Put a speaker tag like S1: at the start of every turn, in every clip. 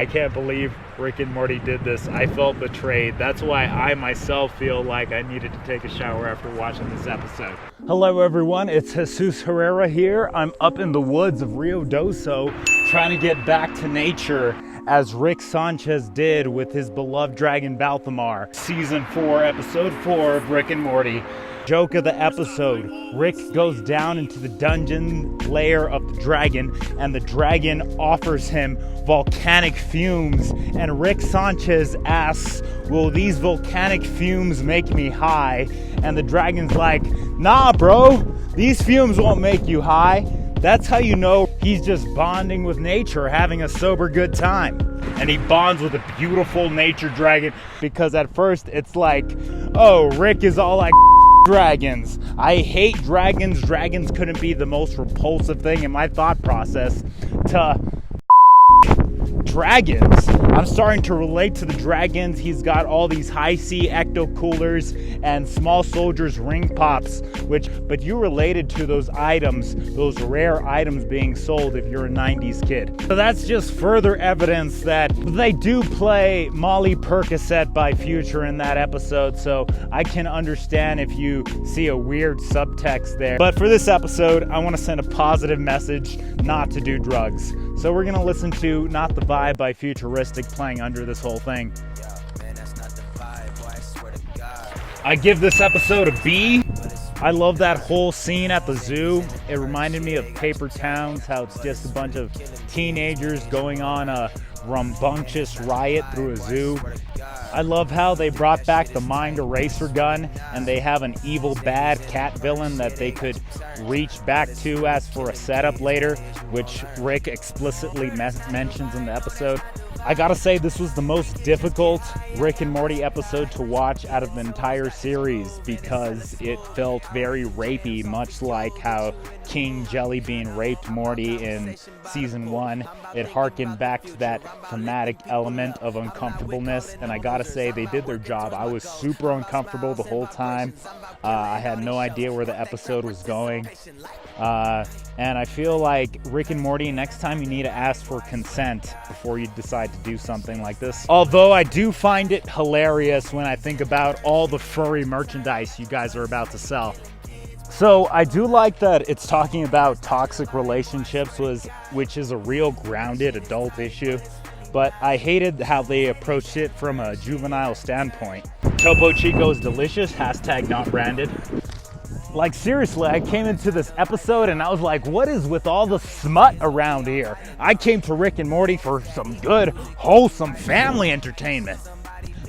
S1: I can't believe Rick and Morty did this. I felt betrayed. That's why I myself feel like I needed to take a shower after watching this episode. Hello everyone, it's Jesus Herrera here. I'm up in the woods of Rio Doso trying to get back to nature as Rick Sanchez did with his beloved dragon Balthamar. Season 4, episode 4 of Rick and Morty. Joke of the episode, Rick goes down into the dungeon lair of the dragon and the dragon offers him volcanic fumes, and Rick Sanchez asks, will these volcanic fumes make me high? And the dragon's like, nah bro, these fumes won't make you high. That's how you know he's just bonding with nature, having a sober good time. And he bonds with a beautiful nature dragon, because at first it's like, oh, Rick is all like, dragons. I hate dragons. Dragons couldn't be the most repulsive thing in my thought process to dragons. I'm starting to relate to the dragons. He's got all these high sea ecto coolers and small soldiers ring pops, but you related to those items, those rare items being sold if you're a 90s kid. So that's just further evidence that they do play Molly Percocet by Future in that episode, so I can understand if you see a weird subtext there. But for this episode, I want to send a positive message not to do drugs. So we're gonna listen to Not the Vibe by Futuristic playing under this whole thing. I give this episode a B. I love that whole scene at the zoo. It reminded me of Paper Towns, how it's just a bunch of teenagers going on a rambunctious riot through a zoo. I love how they brought back the mind eraser gun, and they have an evil bad cat villain that they could reach back to as for a setup later, which Rick explicitly mentions in the episode. I gotta say, this was the most difficult Rick and Morty episode to watch out of the entire series because it felt very rapey, much like how King Jellybean raped Morty in season 1. It harkened back to that thematic element of uncomfortableness, and I gotta say, they did their job. I was super uncomfortable the whole time. I had no idea where the episode was going. And I feel like Rick and Morty, next time you need to ask for consent before you decide to do something like this. Although I do find it hilarious when I think about all the furry merchandise you guys are about to sell. So I do like that it's talking about toxic relationships, which is a real grounded adult issue. But I hated how they approached it from a juvenile standpoint. Topo Chico is delicious, hashtag not branded. Like seriously, I came into this episode and I was like, what is with all the smut around here? I came to Rick and Morty for some good, wholesome family entertainment.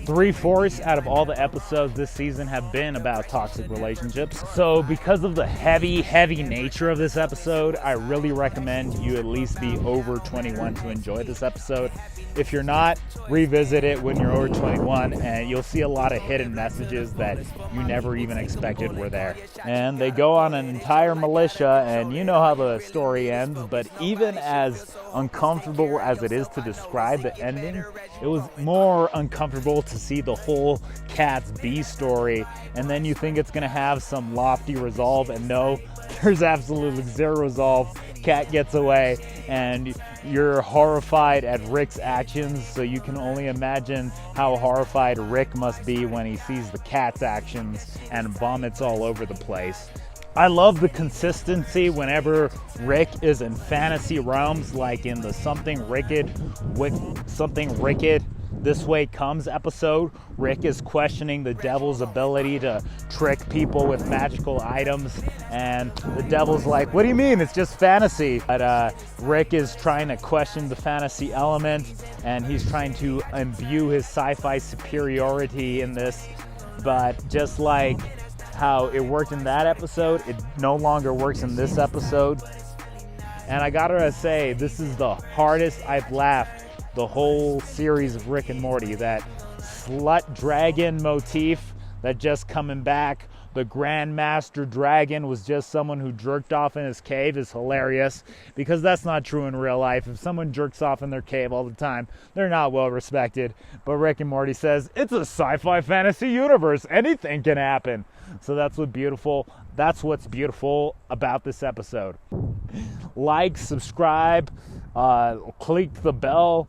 S1: 3/4 out of all the episodes this season have been about toxic relationships. So because of the heavy nature of this episode, I really recommend you at least be over 21 to enjoy this episode. If you're not, revisit it when you're over 21 and you'll see a lot of hidden messages that you never even expected were there. And they go on an entire militia, and you know how the story ends, but even as uncomfortable as it is to describe the ending, it was more uncomfortable to see the whole Cat's B story, and then you think it's gonna have some lofty resolve, and no, there's absolutely zero resolve. Cat gets away and you're horrified at Rick's actions, so you can only imagine how horrified Rick must be when he sees the cat's actions and vomits all over the place. I love the consistency whenever Rick is in fantasy realms, like in the Something Wicked This Way Comes episode. Rick is questioning the devil's ability to trick people with magical items, and the devil's like, what do you mean? It's just fantasy. But Rick is trying to question the fantasy element, and he's trying to imbue his sci-fi superiority in this. But just like how it worked in that episode, it no longer works in this episode. And I gotta say, this is the hardest I've laughed the whole series of Rick and Morty. That slut dragon motif that just coming back. The Grandmaster Dragon was just someone who jerked off in his cave is hilarious, because that's not true in real life. If someone jerks off in their cave all the time, they're not well respected. But Rick and Morty says, it's a sci-fi fantasy universe. Anything can happen. So that's what's beautiful about this episode. Like, subscribe, click the bell.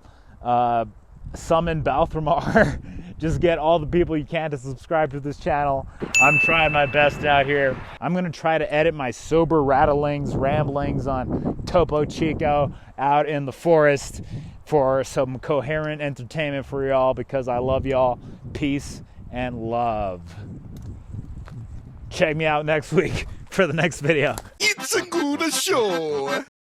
S1: summon Balthamar. Just get all the people you can to subscribe to this channel. I'm trying my best out here. I'm gonna try to edit my sober ramblings on Topo Chico out in the forest for some coherent entertainment for y'all, because I love y'all. Peace and love. Check me out next week for the next video.
S2: It's a good show.